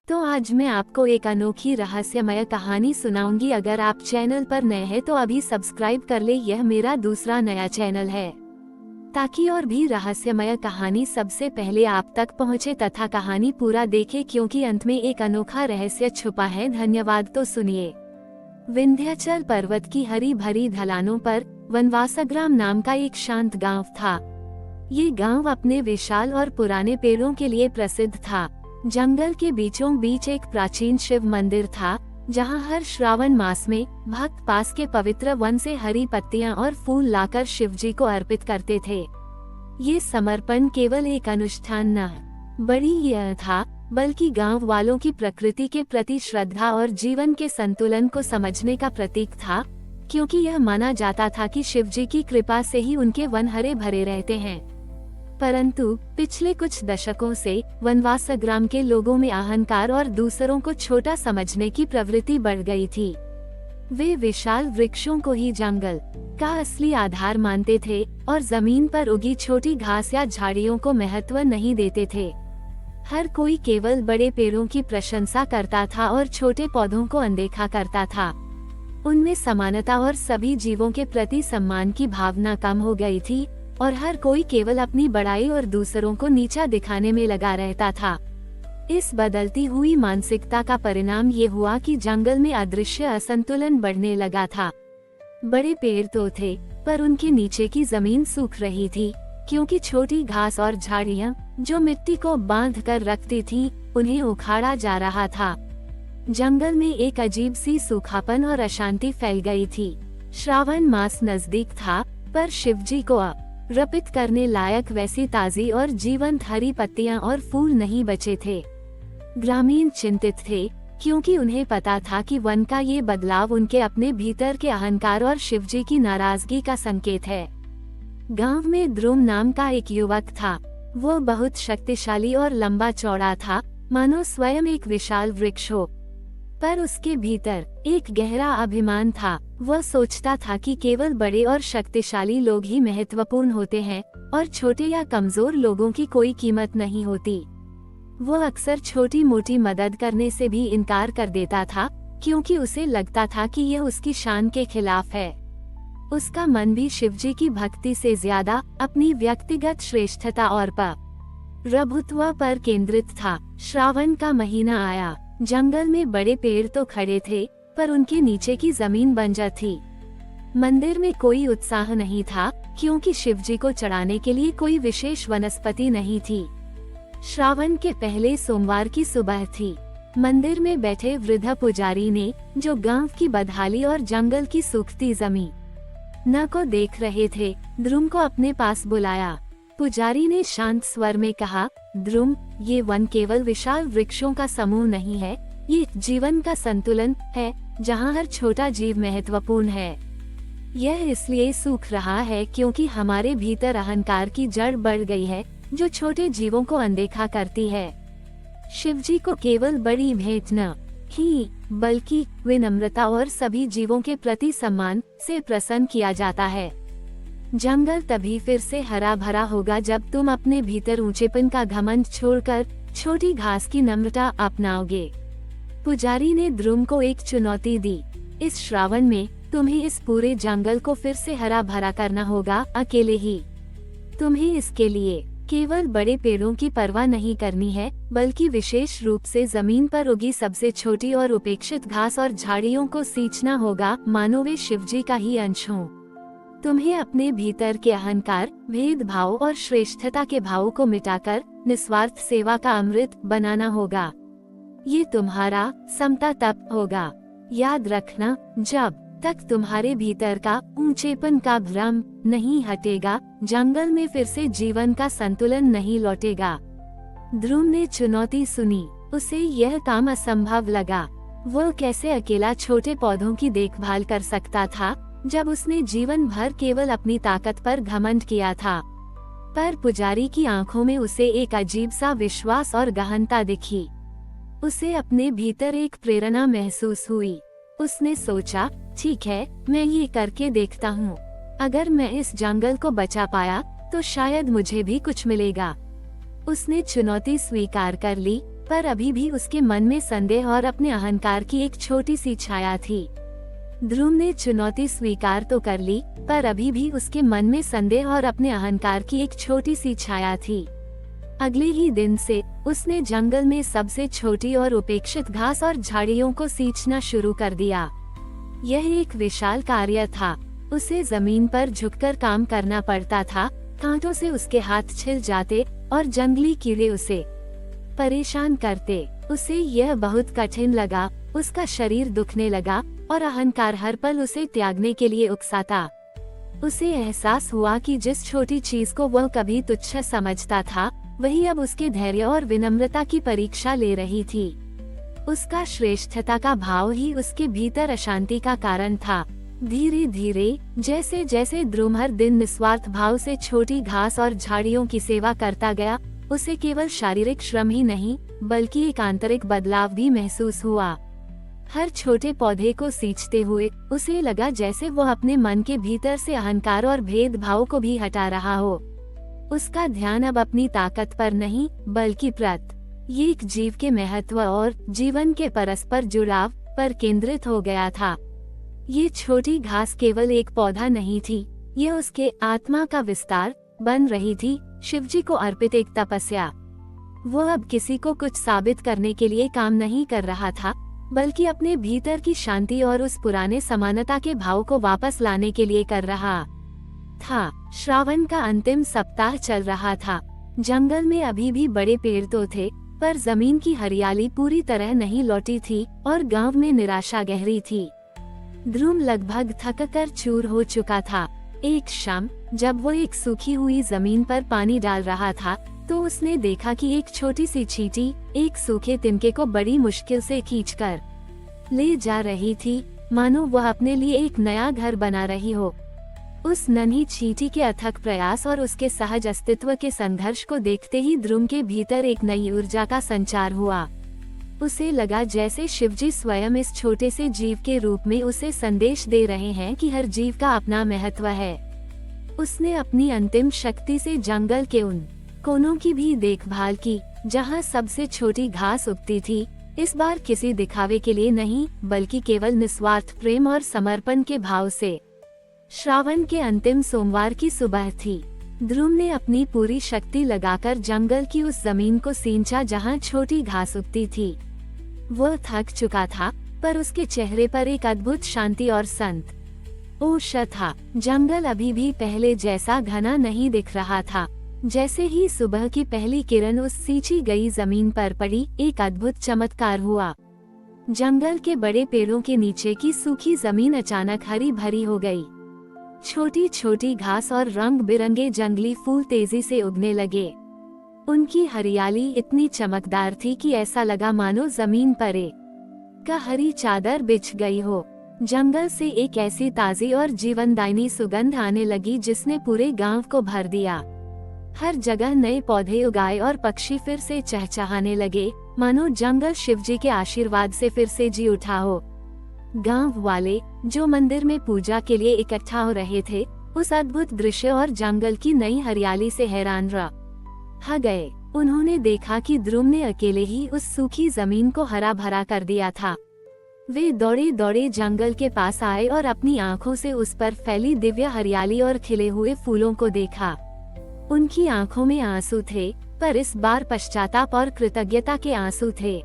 तो आज मैं आपको एक अनोखी रहस्यमय कहानी सुनाऊंगी। अगर आप चैनल पर नए हैं तो अभी सब्सक्राइब कर ले। यह मेरा दूसरा नया चैनल है ताकि और भी रहस्यमय कहानी सबसे पहले आप तक पहुंचे तथा कहानी पूरा देखे, क्योंकि अंत में एक अनोखा रहस्य छुपा है। धन्यवाद। तो सुनिए। विंध्याचल पर्वत की हरी भरी ढलानों पर वनवासग्राम नाम का एक शांत गांव था। ये गांव अपने विशाल और पुराने पेड़ों के लिए प्रसिद्ध था। जंगल के बीचों बीच एक प्राचीन शिव मंदिर था, जहां हर श्रावण मास में भक्त पास के पवित्र वन से हरी पत्तियां और फूल लाकर शिवजी को अर्पित करते थे। ये समर्पण केवल एक अनुष्ठान न बड़ी यह था, बल्कि गांव वालों की प्रकृति के प्रति श्रद्धा और जीवन के संतुलन को समझने का प्रतीक था, क्योंकि यह माना जाता था कि शिवजी की कृपा से ही उनके वन हरे भरे रहते हैं। परंतु पिछले कुछ दशकों से वनवासग्राम के लोगों में अहंकार और दूसरों को छोटा समझने की प्रवृत्ति बढ़ गई थी। वे विशाल वृक्षों को ही जंगल का असली आधार मानते थे और जमीन पर उगी छोटी घास या झाड़ियों को महत्व नहीं देते थे। हर कोई केवल बड़े पेड़ों की प्रशंसा करता था और छोटे पौधों को अनदेखा करता था। उनमें समानता और सभी जीवों के प्रति सम्मान की भावना कम हो गई थी और हर कोई केवल अपनी बड़ाई और दूसरों को नीचा दिखाने में लगा रहता था। इस बदलती हुई मानसिकता का परिणाम ये हुआ कि जंगल में अदृश्य असंतुलन बढ़ने लगा था। बड़े पेड़ तो थे, पर उनके नीचे की जमीन सूख रही थी, क्योंकि छोटी घास और झाड़ियां जो मिट्टी को बांध कर रखती थी, उन्हें उखाड़ा जा रहा था। जंगल में एक अजीब सी सूखापन और अशांति फैल गई थी। श्रावण मास नजदीक था, पर शिवजी को अर्पित करने लायक वैसी ताजी और जीवंत हरी पत्तियां और फूल नहीं बचे थे। ग्रामीण चिंतित थे, क्योंकि उन्हें पता था कि वन का ये बदलाव उनके अपने भीतर के अहंकार और शिवजी की नाराजगी का संकेत है। गांव में ध्रुव नाम का एक युवक था। वो बहुत शक्तिशाली और लंबा चौड़ा था, मानो स्वयं एक विशाल वृक्ष हो। पर उसके भीतर एक गहरा अभिमान था। वह सोचता था कि केवल बड़े और शक्तिशाली लोग ही महत्वपूर्ण होते हैं और छोटे या कमजोर लोगों की कोई कीमत नहीं होती। वो अक्सर छोटी मोटी मदद करने से भी इनकार कर देता था, क्योंकि उसे लगता था कि यह उसकी शान के खिलाफ है। उसका मन भी शिवजी की भक्ति से ज्यादा अपनी व्यक्तिगत श्रेष्ठता और प्रभुत्व पर केंद्रित था। श्रावण का महीना आया। जंगल में बड़े पेड़ तो खड़े थे, पर उनके नीचे की जमीन बंजर थी। मंदिर में कोई उत्साह नहीं था, क्योंकि शिवजी को चढ़ाने के लिए कोई विशेष वनस्पति नहीं थी। श्रावण के पहले सोमवार की सुबह थी। मंदिर में बैठे वृद्ध पुजारी ने, जो गांव की बदहाली और जंगल की सूखती जमीन को देख रहे थे, ध्रुव को अपने पास बुलाया। पुजारी ने शांत स्वर में कहा, ध्रुव, ये वन केवल विशाल वृक्षों का समूह नहीं है, ये जीवन का संतुलन है, जहाँ हर छोटा जीव महत्वपूर्ण है। यह इसलिए सूख रहा है क्योंकि हमारे भीतर अहंकार की जड़ बढ़ गई है, जो छोटे जीवों को अनदेखा करती है। शिवजी को केवल बड़ी भेंट न ही, बल्कि विनम्रता और सभी जीवों के प्रति सम्मान से प्रसन्न किया जाता है। जंगल तभी फिर से हरा भरा होगा जब तुम अपने भीतर ऊंचेपन का घमंड छोड़कर छोटी घास की नम्रता अपनाओगे। पुजारी ने ध्रुव को एक चुनौती दी। इस श्रावण में तुम्हें इस पूरे जंगल को फिर से हरा भरा करना होगा, अकेले ही। तुम्हें इसके लिए केवल बड़े पेड़ों की परवाह नहीं करनी है, बल्कि विशेष रूप से जमीन पर उगी सबसे छोटी और उपेक्षित घास और झाड़ियों को सींचना होगा, मानो वे शिवजी का ही अंश हों। तुम्हें अपने भीतर के अहंकार, भेदभाव और श्रेष्ठता के भावों को मिटाकर निस्वार्थ सेवा का अमृत बनाना होगा। ये तुम्हारा समता तप होगा। याद रखना, जब तक तुम्हारे भीतर का ऊंचेपन का भ्रम नहीं हटेगा, जंगल में फिर से जीवन का संतुलन नहीं लौटेगा। ध्रुव ने चुनौती सुनी। उसे यह काम असंभव लगा। वो कैसे अकेला छोटे पौधों की देखभाल कर सकता था, जब उसने जीवन भर केवल अपनी ताकत पर घमंड किया था। पर पुजारी की आंखों में उसे एक अजीब सा विश्वास और गहनता दिखी। उसे अपने भीतर एक प्रेरणा महसूस हुई। उसने सोचा, ठीक है, मैं ये करके देखता हूँ। अगर मैं इस जंगल को बचा पाया, तो शायद मुझे भी कुछ मिलेगा। उसने चुनौती स्वीकार कर ली पर अभी भी उसके मन में संदेह और अपने अहंकार की एक छोटी सी छाया थी। ध्रुव ने चुनौती स्वीकार तो कर ली, पर अभी भी उसके मन में संदेह और अपने अहंकार की एक छोटी सी छाया थी। अगले ही दिन से उसने जंगल में सबसे छोटी और उपेक्षित घास और झाड़ियों को सींचना शुरू कर दिया। यह एक विशाल कार्य था। उसे जमीन पर झुककर काम करना पड़ता था, कांटों से उसके हाथ छिल जाते और जंगली कीड़े उसे परेशान करते। उसे यह बहुत कठिन लगा, उसका शरीर दुखने लगा और अहंकार हर पल उसे त्यागने के लिए उकसाता। उसे एहसास हुआ कि जिस छोटी चीज को वह कभी तुच्छ समझता था, वही अब उसके धैर्य और विनम्रता की परीक्षा ले रही थी। उसका श्रेष्ठता का भाव ही उसके भीतर अशांति का कारण था। धीरे धीरे जैसे जैसे ध्रुव हर दिन निस्वार्थ भाव से छोटी घास और झाड़ियों की सेवा करता गया, उसे केवल शारीरिक श्रम ही नहीं बल्कि एक आंतरिक बदलाव भी महसूस हुआ। हर छोटे पौधे को सींचते हुए उसे लगा जैसे वो अपने मन के भीतर से अहंकार और भेदभाव को भी हटा रहा हो। उसका ध्यान अब अपनी ताकत पर नहीं बल्कि एक जीव के महत्व और जीवन के परस्पर जुड़ाव पर केंद्रित हो गया था। ये छोटी घास केवल एक पौधा नहीं थी, ये उसके आत्मा का विस्तार बन रही थी, शिवजी को अर्पित एक तपस्या। वो अब किसी को कुछ साबित करने के लिए काम नहीं कर रहा था, बल्कि अपने भीतर की शांति और उस पुराने समानता के भाव को वापस लाने के लिए कर रहा था। श्रावण का अंतिम सप्ताह चल रहा था। जंगल में अभी भी बड़े पेड़ तो थे, पर जमीन की हरियाली पूरी तरह नहीं लौटी थी और गांव में निराशा गहरी थी। ध्रुव लगभग थककर चूर हो चुका था। एक शाम जब वो एक सूखी हुई जमीन पर पानी डाल रहा था, तो उसने देखा कि एक छोटी सी चींटी एक सूखे तिनके को बड़ी मुश्किल से खींचकर ले जा रही थी, मानो वह अपने लिए एक नया घर बना रही हो। उस नन्ही चींटी के अथक प्रयास और उसके सहज अस्तित्व के संघर्ष को देखते ही ध्रुव के भीतर एक नई ऊर्जा का संचार हुआ। उसे लगा जैसे शिवजी स्वयं इस छोटे से जीव के रूप में उसे संदेश दे रहे हैं कि हर जीव का अपना महत्व है। उसने अपनी अंतिम शक्ति से जंगल के उन कोनों की भी देखभाल की जहां सबसे छोटी घास उगती थी, इस बार किसी दिखावे के लिए नहीं बल्कि केवल निस्वार्थ प्रेम और समर्पण के भाव से। श्रावण के अंतिम सोमवार की सुबह थी। ध्रुव ने अपनी पूरी शक्ति लगाकर जंगल की उस जमीन को सींचा जहां छोटी घास उगती थी। वह थक चुका था, पर उसके चेहरे पर एक अद्भुत शांति और संत ओश था। जंगल अभी भी पहले जैसा घना नहीं दिख रहा था। जैसे ही सुबह की पहली किरण उस सींची गई जमीन पर पड़ी, एक अद्भुत चमत्कार हुआ। जंगल के बड़े पेड़ों के नीचे की सूखी जमीन अचानक हरी भरी हो गई। छोटी छोटी घास और रंग बिरंगे जंगली फूल तेजी से उगने लगे। उनकी हरियाली इतनी चमकदार थी कि ऐसा लगा मानो जमीन पर एक हरी चादर बिछ गई हो। जंगल से एक ऐसी ताजी और जीवनदायिनी सुगंध आने लगी जिसने पूरे गांव को भर दिया। हर जगह नए पौधे उगाए और पक्षी फिर से चहचहाने लगे, मानो जंगल शिवजी के आशीर्वाद से फिर से जी उठा हो। गांव वाले जो मंदिर में पूजा के लिए इकट्ठा हो रहे थे, उस अद्भुत दृश्य और जंगल की नई हरियाली से हैरान रह गए। उन्होंने देखा कि ध्रुव ने अकेले ही उस सूखी जमीन को हरा भरा कर दिया था। वे दौड़े दौड़े जंगल के पास आए और अपनी आंखों से उस पर फैली दिव्य हरियाली और खिले हुए फूलों को देखा। उनकी आंखों में आंसू थे, पर इस बार पश्चाताप और कृतज्ञता के आंसू थे।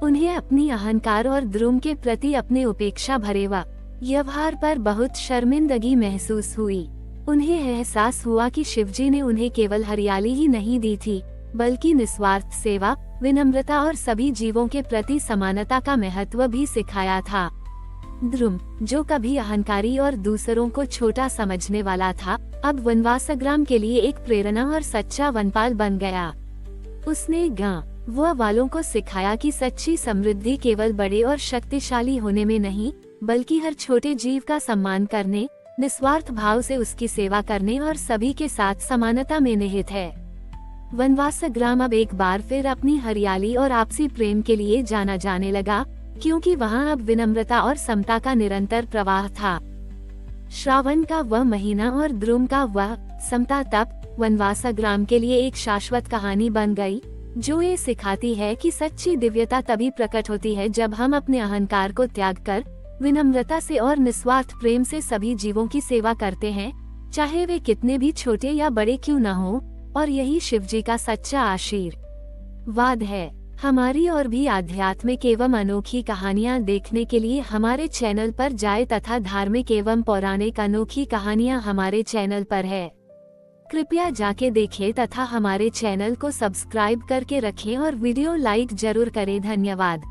उन्हें अपनी अहंकार और ध्रुव के प्रति अपने उपेक्षा भरे व्यवहार पर बहुत शर्मिंदगी महसूस हुई। उन्हें एहसास हुआ कि शिवजी ने उन्हें केवल हरियाली ही नहीं दी थी, बल्कि निस्वार्थ सेवा, विनम्रता और सभी जीवों के प्रति समानता का महत्व भी सिखाया था। ध्रुव, जो कभी अहंकारी और दूसरों को छोटा समझने वाला था, अब वनवासग्राम के लिए एक प्रेरणा और सच्चा वनपाल बन गया। उसने गांव वालों को सिखाया कि सच्ची समृद्धि केवल बड़े और शक्तिशाली होने में नहीं, बल्कि हर छोटे जीव का सम्मान करने, निस्वार्थ भाव से उसकी सेवा करने और सभी के साथ समानता में निहित है। वनवासग्राम अब एक बार फिर अपनी हरियाली और आपसी प्रेम के लिए जाना जाने लगा, क्योंकि वहां अब विनम्रता और समता का निरंतर प्रवाह था। श्रावण का वह महीना और ध्रुव का वह समता तप वनवासग्राम के लिए एक शाश्वत कहानी बन गई। जो ये सिखाती है कि सच्ची दिव्यता तभी प्रकट होती है जब हम अपने अहंकार को त्याग कर विनम्रता से और निस्वार्थ प्रेम से सभी जीवों की सेवा करते हैं, चाहे वे कितने भी छोटे या बड़े क्यों न हो। और यही शिवजी का सच्चा आशीर्वाद है। हमारी और भी आध्यात्मिक एवं अनोखी कहानियाँ देखने के लिए हमारे चैनल पर जाएं तथा धार्मिक एवं पौराणिक अनोखी कहानियाँ हमारे चैनल पर है। कृपया जाके देखें तथा हमारे चैनल को सब्सक्राइब करके रखें और वीडियो लाइक जरूर करें। धन्यवाद।